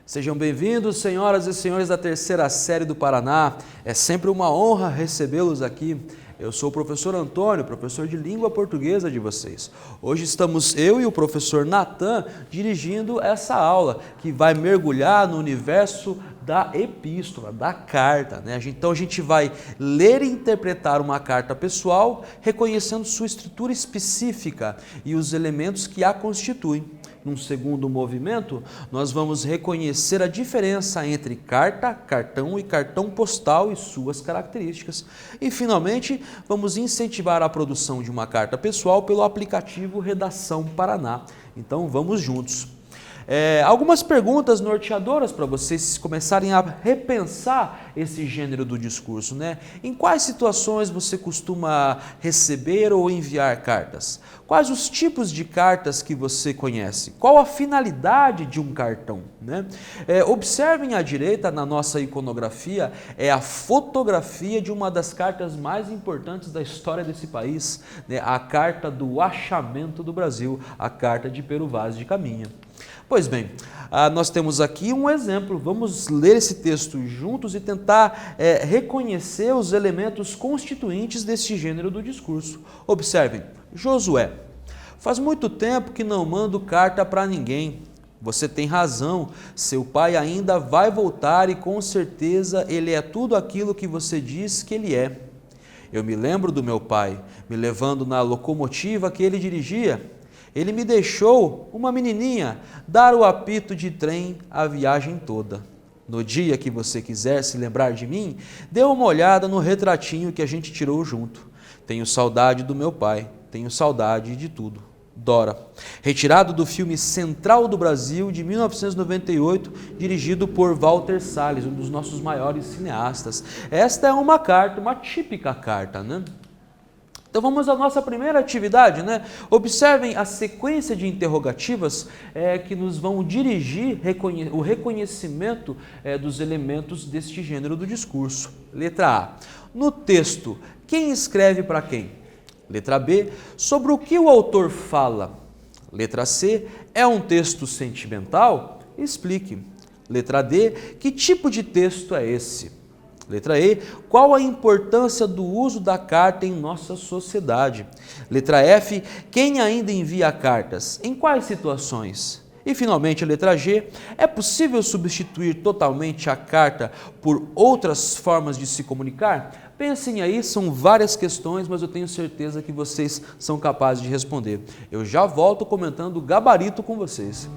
Sejam bem-vindos, senhoras e senhores da terceira série do Paraná. É sempre uma honra recebê-los aqui. Eu sou o professor Antônio, professor de língua portuguesa de vocês. Hoje estamos eu e o professor Natan dirigindo essa aula que vai mergulhar no universo da epístola, da carta, né? Então a gente vai ler e interpretar uma carta pessoal, reconhecendo sua estrutura específica e os elementos que a constituem. Num segundo movimento, nós vamos reconhecer a diferença entre carta, cartão e cartão postal e suas características. E, finalmente, vamos incentivar a produção de uma carta pessoal pelo aplicativo Redação Paraná. Então, vamos juntos. Algumas perguntas norteadoras para vocês começarem a repensar esse gênero do discurso, né? Em quais situações você costuma receber ou enviar cartas? Quais os tipos de cartas que você conhece? Qual a finalidade de um cartão, né? Observem à direita, na nossa iconografia, é a fotografia de uma das cartas mais importantes da história desse país, né? A carta do achamento do Brasil, a carta de Pero Vaz de Caminha. Pois bem, nós temos aqui um exemplo, vamos ler esse texto juntos e tentar reconhecer os elementos constituintes desse gênero do discurso. Observem, Josué, faz muito tempo que não mando carta para ninguém. Você tem razão, seu pai ainda vai voltar e com certeza ele é tudo aquilo que você diz que ele é. Eu me lembro do meu pai, me levando na locomotiva que ele dirigia. Ele me deixou, uma menininha, dar o apito de trem a viagem toda. No dia que você quiser se lembrar de mim, dê uma olhada no retratinho que a gente tirou junto. Tenho saudade do meu pai, tenho saudade de tudo. Dora, retirado do filme Central do Brasil, de 1998, dirigido por Walter Salles, um dos nossos maiores cineastas. Esta é uma carta, uma típica carta, né? Então vamos à nossa primeira atividade, né? Observem a sequência de interrogativas que nos vão dirigir o reconhecimento dos elementos deste gênero do discurso. Letra A. No texto, quem escreve para quem? Letra B. Sobre o que o autor fala? Letra C. É um texto sentimental? Explique. Letra D. Que tipo de texto é esse? Letra E, qual a importância do uso da carta em nossa sociedade? Letra F, quem ainda envia cartas? Em quais situações? E finalmente a letra G, é possível substituir totalmente a carta por outras formas de se comunicar? Pensem aí, são várias questões, mas eu tenho certeza que vocês são capazes de responder. Eu já volto comentando o gabarito com vocês.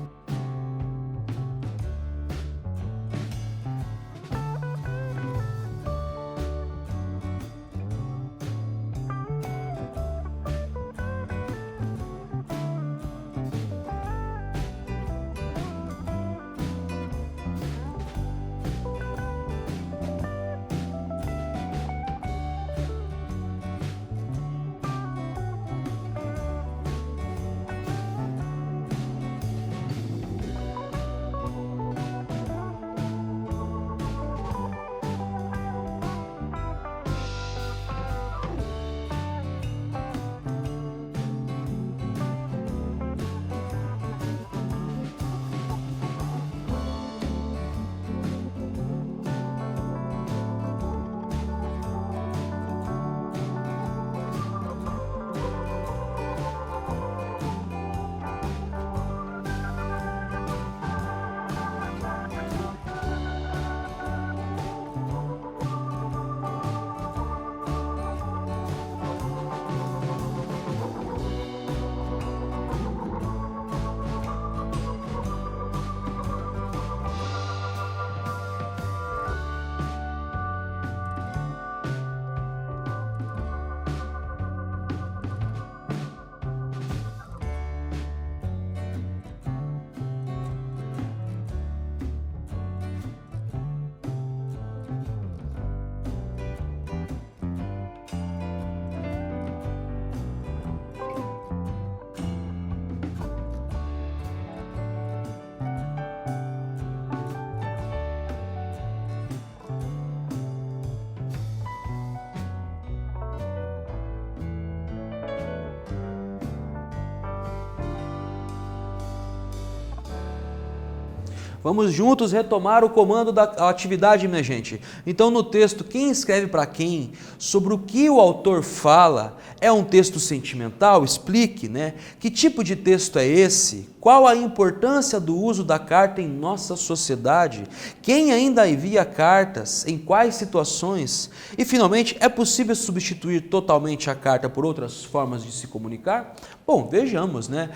Vamos juntos retomar o comando da atividade, minha gente. Então, no texto, quem escreve para quem, sobre o que o autor fala, é um texto sentimental? Explique, né? Que tipo de texto é esse? Qual a importância do uso da carta em nossa sociedade? Quem ainda envia cartas? Em quais situações? E, finalmente, é possível substituir totalmente a carta por outras formas de se comunicar? Bom, vejamos, né?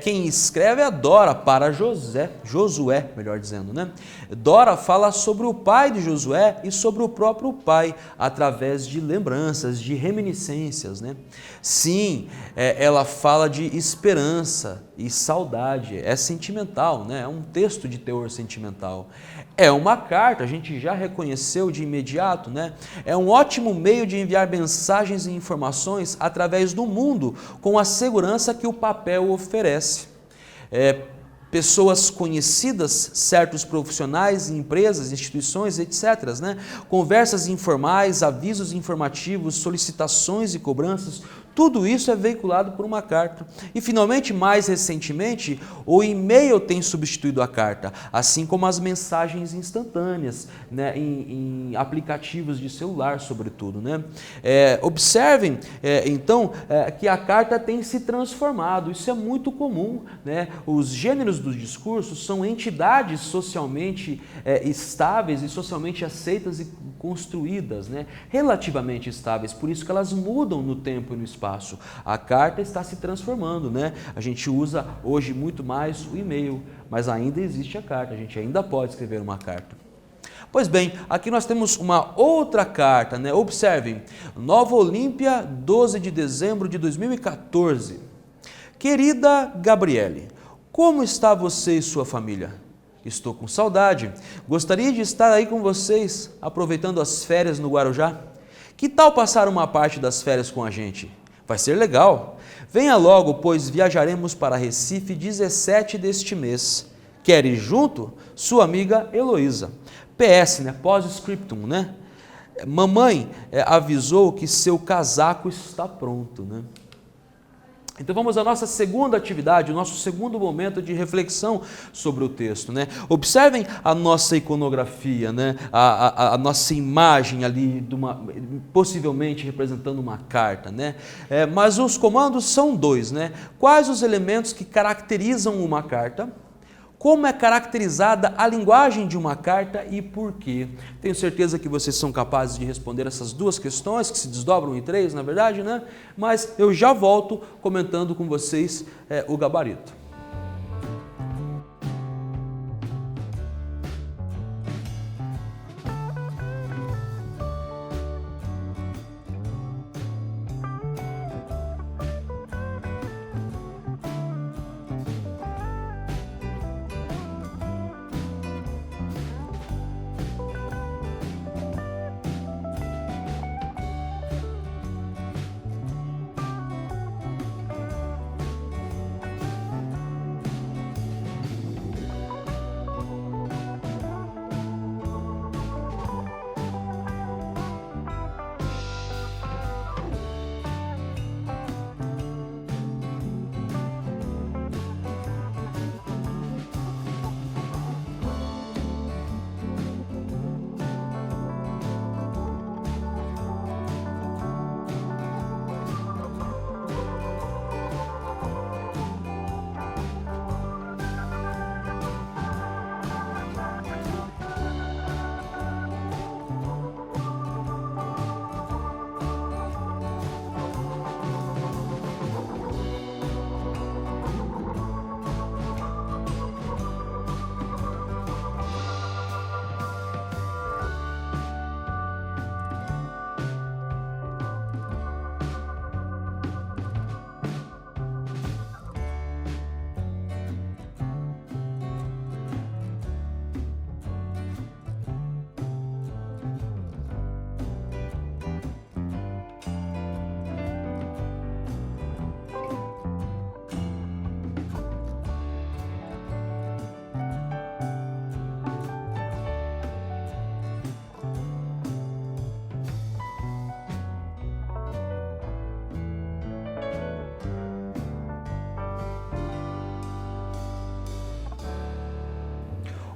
Quem escreve é Dora para Josué, melhor dizendo, né? Dora fala sobre o pai de Josué e sobre o próprio pai, através de lembranças, de reminiscências, né? Sim, ela fala de esperança e saudade, é sentimental, né? É um texto de teor sentimental. É uma carta, a gente já reconheceu de imediato, né? É um ótimo meio de enviar mensagens e informações através do mundo, com a segurança que o papel oferece. Pessoas conhecidas, certos profissionais, empresas, instituições, etc., né? Conversas informais, avisos informativos, solicitações e cobranças, tudo isso é veiculado por uma carta. E, finalmente, mais recentemente, o e-mail tem substituído a carta, assim como as mensagens instantâneas, né, em aplicativos de celular, sobretudo, né? Observem, então, que a carta tem se transformado. Isso é muito comum, né? Os gêneros dos discursos são entidades socialmente estáveis e socialmente aceitas e construídas, né? Relativamente estáveis, por isso que elas mudam no tempo e no espaço. A carta está se transformando, né? A gente usa hoje muito mais o e-mail, mas ainda existe a carta, a gente ainda pode escrever uma carta. Pois bem, aqui nós temos uma outra carta, né? Observem, Nova Olímpia, 12 de dezembro de 2014. Querida Gabriele, como está você e sua família? Estou com saudade. Gostaria de estar aí com vocês, aproveitando as férias no Guarujá. Que tal passar uma parte das férias com a gente? Vai ser legal. Venha logo, pois viajaremos para Recife 17 deste mês. Quer ir junto? Sua amiga Heloísa. PS, né? Pós-scriptum, né? Mamãe avisou que seu casaco está pronto, né? Então vamos à nossa segunda atividade, o nosso segundo momento de reflexão sobre o texto, né? Observem a nossa iconografia, né? A nossa imagem ali, possivelmente representando uma carta, né? Mas os comandos são dois, né? Quais os elementos que caracterizam uma carta? Como é caracterizada a linguagem de uma carta e por quê? Tenho certeza que vocês são capazes de responder essas duas questões, que se desdobram em três, na verdade, né? Mas eu já volto comentando com vocês o gabarito.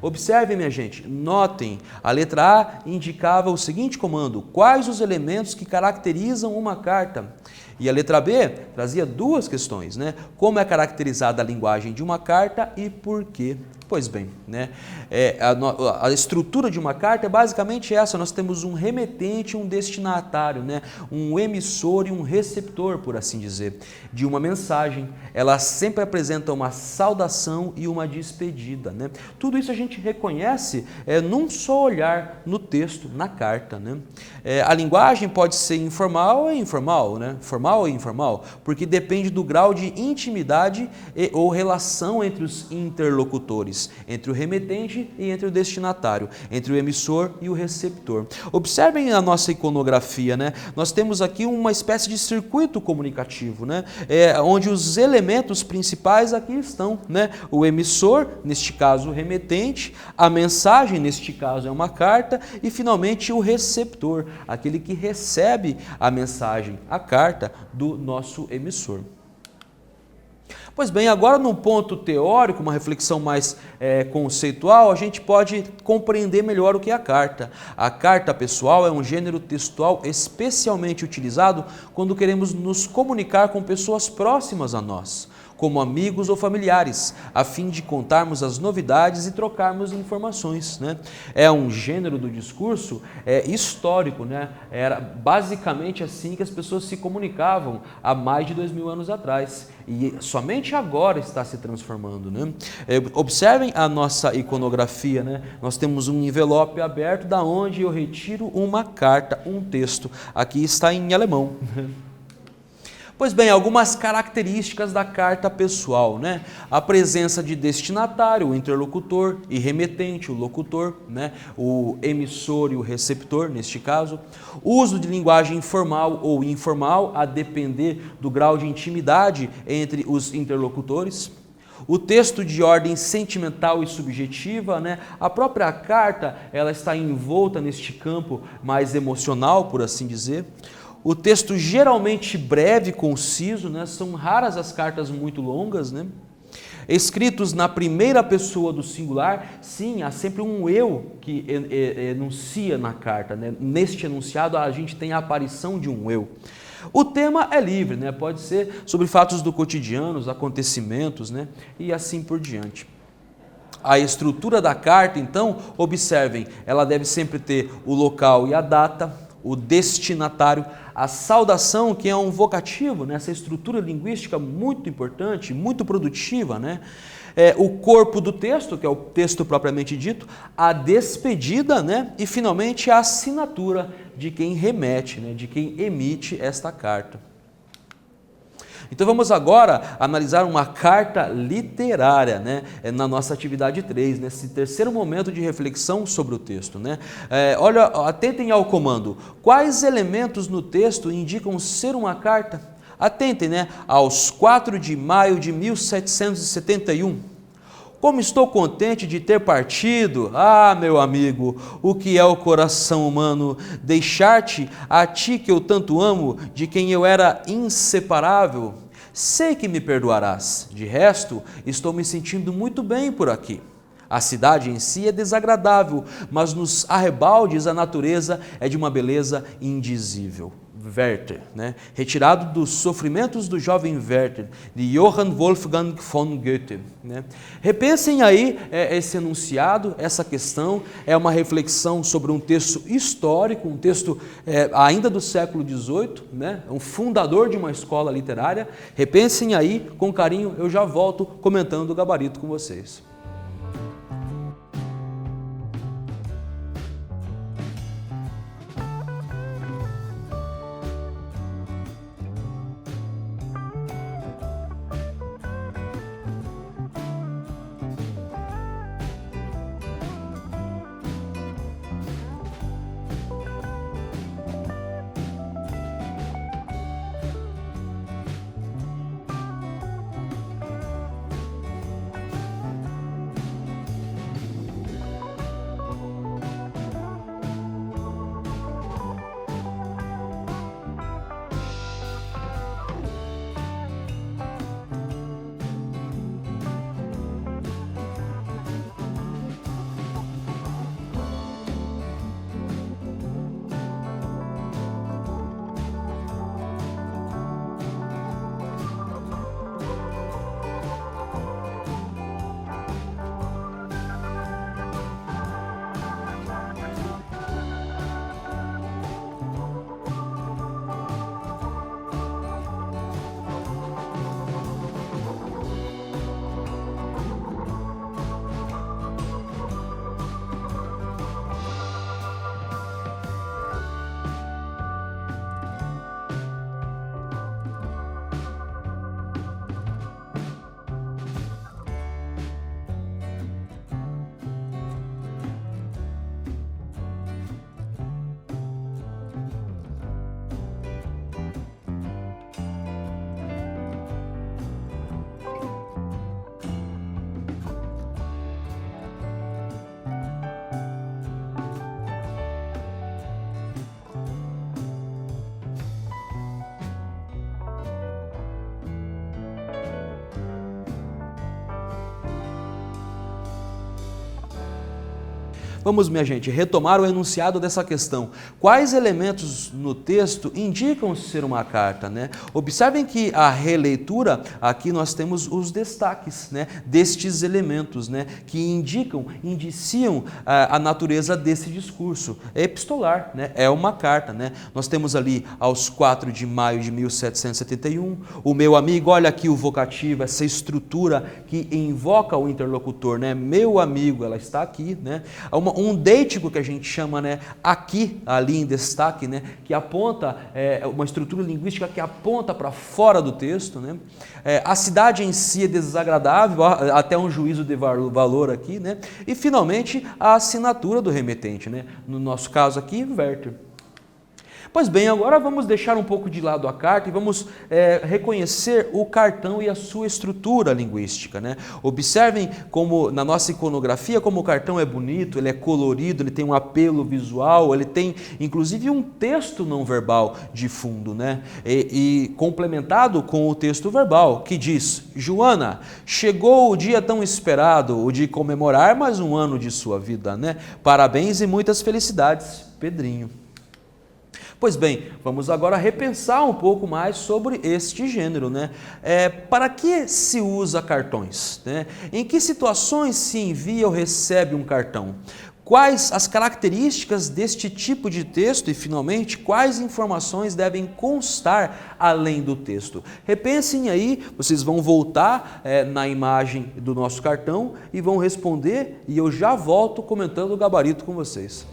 Observem, minha gente, notem, a letra A indicava o seguinte comando: quais os elementos que caracterizam uma carta? E a letra B trazia duas questões, né? Como é caracterizada a linguagem de uma carta e por quê? Pois bem, né? A estrutura de uma carta é basicamente essa: nós temos um remetente e um destinatário, né? Um emissor e um receptor, por assim dizer, de uma mensagem. Ela sempre apresenta uma saudação e uma despedida, né? Tudo isso a gente reconhece num só olhar no texto, na carta, né? A linguagem pode ser informal ou informal, né? Formal ou informal, porque depende do grau de intimidade ou relação entre os interlocutores, entre o remetente e entre o destinatário, entre o emissor e o receptor. Observem a nossa iconografia, né? Nós temos aqui uma espécie de circuito comunicativo, né? Onde os elementos principais aqui estão, né? O emissor, neste caso o remetente, a mensagem, neste caso é uma carta, e finalmente o receptor, aquele que recebe a mensagem, a carta do nosso emissor. Pois bem, agora num ponto teórico, uma reflexão mais conceitual, a gente pode compreender melhor o que é a carta. A carta pessoal é um gênero textual especialmente utilizado quando queremos nos comunicar com pessoas próximas a nós, como amigos ou familiares, a fim de contarmos as novidades e trocarmos informações, né? É um gênero do discurso histórico, né? Era basicamente assim que as pessoas se comunicavam há mais de 2000 anos atrás, e somente agora está se transformando, né? Observem a nossa iconografia, né? Nós temos um envelope aberto da onde eu retiro uma carta, um texto. Aqui está em alemão. Pois bem, algumas características da carta pessoal, né? A presença de destinatário, o interlocutor, e remetente, o locutor, né? O emissor e o receptor, neste caso. Uso de linguagem formal ou informal, a depender do grau de intimidade entre os interlocutores. O texto de ordem sentimental e subjetiva, né? A própria carta, ela está envolta neste campo mais emocional, por assim dizer. O texto geralmente breve e conciso, né? São raras as cartas muito longas, né? Escritos na primeira pessoa do singular, sim, há sempre um eu que enuncia na carta, né? Neste enunciado a gente tem a aparição de um eu. O tema é livre, né? Pode ser sobre fatos do cotidiano, os acontecimentos, né? E assim por diante. A estrutura da carta, então, observem, ela deve sempre ter o local e a data, o destinatário, a saudação, que é um vocativo, né? Essa estrutura linguística muito importante, muito produtiva, né? O corpo do texto, que é o texto propriamente dito, a despedida, né? E finalmente a assinatura de quem remete, né? De quem emite esta carta. Então vamos agora analisar uma carta literária, né, na nossa atividade 3, nesse terceiro momento de reflexão sobre o texto, né? Olha, atentem ao comando. Quais elementos no texto indicam ser uma carta? Atentem, né, aos 4 de maio de 1771. Como estou contente de ter partido, meu amigo, o que é o coração humano, deixar-te, a ti que eu tanto amo, de quem eu era inseparável. Sei que me perdoarás, de resto, estou me sentindo muito bem por aqui. A cidade em si é desagradável, mas nos arrebaldes a natureza é de uma beleza indizível. Werther, né? Retirado dos Sofrimentos do Jovem Werther, de Johann Wolfgang von Goethe, né? Repensem aí esse enunciado, essa questão, é uma reflexão sobre um texto histórico, um texto ainda do século XVIII, né? Um fundador de uma escola literária. Repensem aí com carinho, eu já volto comentando o gabarito com vocês. Vamos, minha gente, retomar o enunciado dessa questão. Quais elementos no texto indicam ser uma carta, né? Observem que a releitura, aqui nós temos os destaques, né, destes elementos, né, que indiciam a natureza desse discurso. É epistolar, né? É uma carta, né? Nós temos ali aos 4 de maio de 1771, o meu amigo, olha aqui o vocativo, essa estrutura que invoca o interlocutor, né? Meu amigo, ela está aqui, né? Um deítico que a gente chama, né, aqui, ali em destaque, né, que aponta, uma estrutura linguística que aponta para fora do texto, né? A cidade em si é desagradável, até um juízo de valor aqui, né? E finalmente a assinatura do remetente, né? No nosso caso aqui, Werther. Pois bem, agora vamos deixar um pouco de lado a carta e vamos reconhecer o cartão e a sua estrutura linguística, né? Observem como na nossa iconografia, como o cartão é bonito, ele é colorido, ele tem um apelo visual, ele tem inclusive um texto não verbal de fundo, né? E complementado com o texto verbal, que diz: Joana, chegou o dia tão esperado, o de comemorar mais um ano de sua vida, né? Parabéns e muitas felicidades, Pedrinho. Pois bem, vamos agora repensar um pouco mais sobre este gênero, né? Para que se usa cartões, né? Em que situações se envia ou recebe um cartão? Quais as características deste tipo de texto e, finalmente, quais informações devem constar além do texto? Repensem aí, vocês vão voltar na imagem do nosso cartão e vão responder, e eu já volto comentando o gabarito com vocês.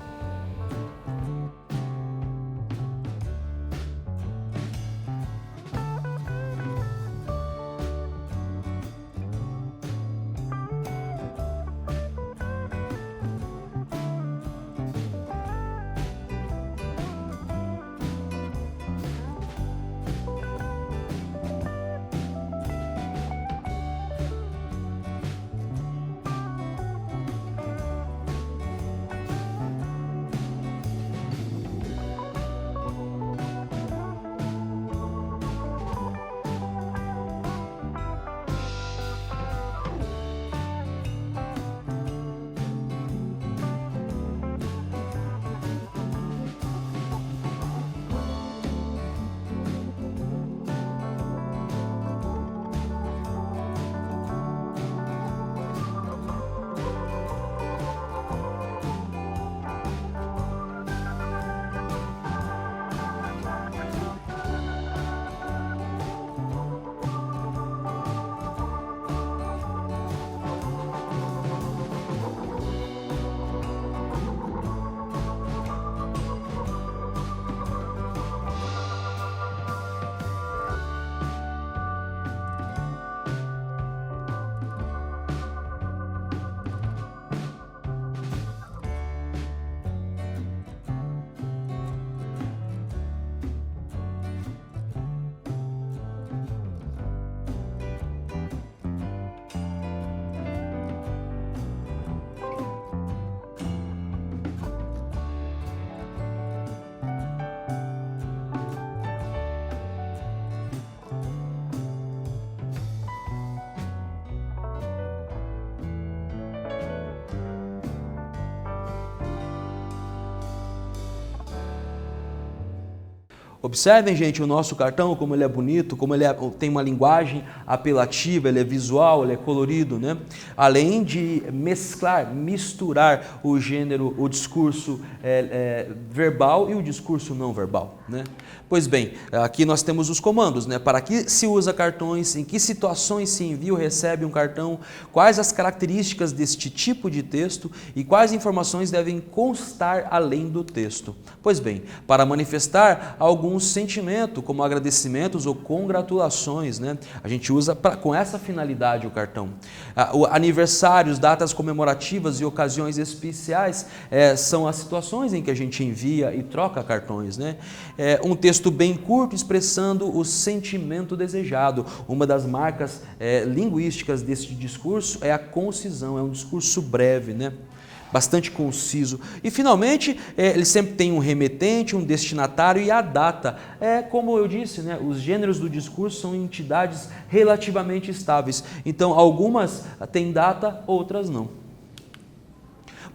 Observem, gente, o nosso cartão, como ele é bonito, como ele tem uma linguagem apelativa, ele é visual, ele é colorido, né? Além de misturar o gênero, o discurso verbal e o discurso não verbal, né? Pois bem, aqui nós temos os comandos, né? Para que se usa cartões, em que situações se envia ou recebe um cartão, quais as características deste tipo de texto e quais informações devem constar além do texto. Pois bem, para manifestar algum sentimento, como agradecimentos ou congratulações, né? A gente usa com essa finalidade o cartão. Aniversários, datas comemorativas e ocasiões especiais são as situações em que a gente envia e troca cartões, né? Um texto bem curto expressando o sentimento desejado. Uma das marcas linguísticas deste discurso é a concisão, é um discurso breve, né? Bastante conciso. E, finalmente, ele sempre tem um remetente, um destinatário e a data. Como eu disse, né, os gêneros do discurso são entidades relativamente estáveis. Então, algumas têm data, outras não.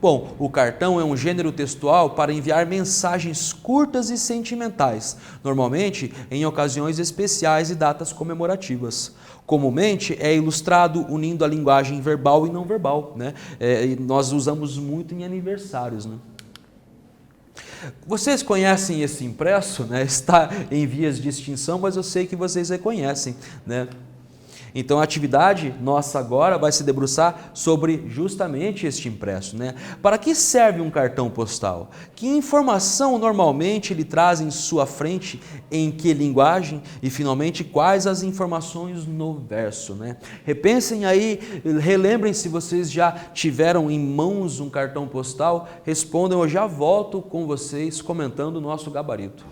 Bom, o cartão é um gênero textual para enviar mensagens curtas e sentimentais, normalmente em ocasiões especiais e datas comemorativas. Comumente é ilustrado unindo a linguagem verbal e não verbal, né? E nós usamos muito em aniversários, né? Vocês conhecem esse impresso, né? Está em vias de extinção, mas eu sei que vocês reconhecem, né? Então a atividade nossa agora vai se debruçar sobre justamente este impresso, né? Para que serve um cartão postal? Que informação normalmente ele traz em sua frente, em que linguagem e finalmente quais as informações no verso, né? Repensem aí, relembrem se vocês já tiveram em mãos um cartão postal, respondam, eu já volto com vocês comentando o nosso gabarito.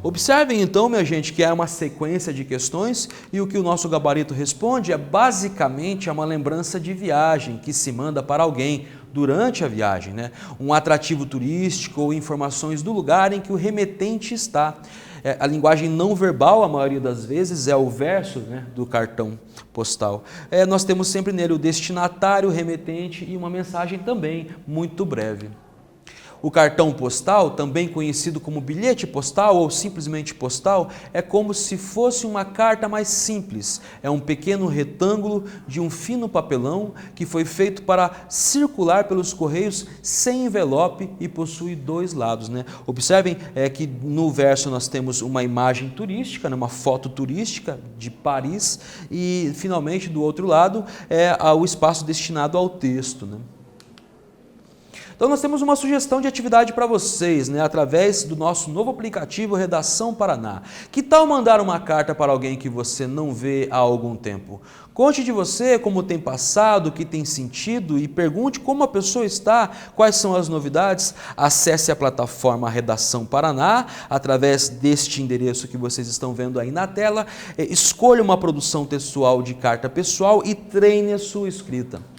Observem então, minha gente, que é uma sequência de questões e o que o nosso gabarito responde é basicamente uma lembrança de viagem que se manda para alguém durante a viagem, né? Um atrativo turístico ou informações do lugar em que o remetente está. A linguagem não verbal, a maioria das vezes, é o verso, né, do cartão postal. Nós temos sempre nele o destinatário, o remetente e uma mensagem também muito breve. O cartão postal, também conhecido como bilhete postal ou simplesmente postal, é como se fosse uma carta mais simples. É um pequeno retângulo de um fino papelão que foi feito para circular pelos correios sem envelope e possui dois lados, né? Observem que no verso nós temos uma imagem turística, né, uma foto turística de Paris e finalmente do outro lado é o espaço destinado ao texto, né? Então nós temos uma sugestão de atividade para vocês, né, através do nosso novo aplicativo Redação Paraná. Que tal mandar uma carta para alguém que você não vê há algum tempo? Conte de você, como tem passado, o que tem sentido e pergunte como a pessoa está, quais são as novidades. Acesse a plataforma Redação Paraná através deste endereço que vocês estão vendo aí na tela. Escolha uma produção textual de carta pessoal e treine a sua escrita.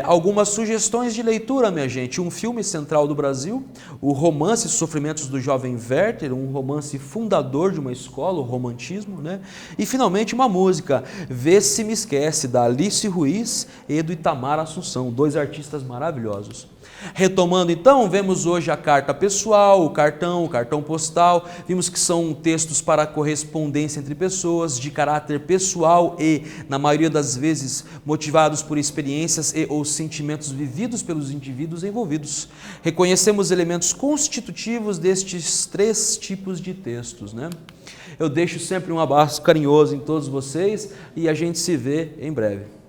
Algumas sugestões de leitura, minha gente. Um filme central do Brasil, o romance Sofrimentos do Jovem Werther, um romance fundador de uma escola, o romantismo, né? E finalmente uma música, Vê Se Me Esquece, da Alice Ruiz e do Itamar Assunção, dois artistas maravilhosos. Retomando então, vemos hoje a carta pessoal, o cartão postal, vimos que são textos para correspondência entre pessoas, de caráter pessoal e, na maioria das vezes, motivados por experiências e ou sentimentos vividos pelos indivíduos envolvidos. Reconhecemos elementos constitutivos destes três tipos de textos, né? Eu deixo sempre um abraço carinhoso em todos vocês e a gente se vê em breve.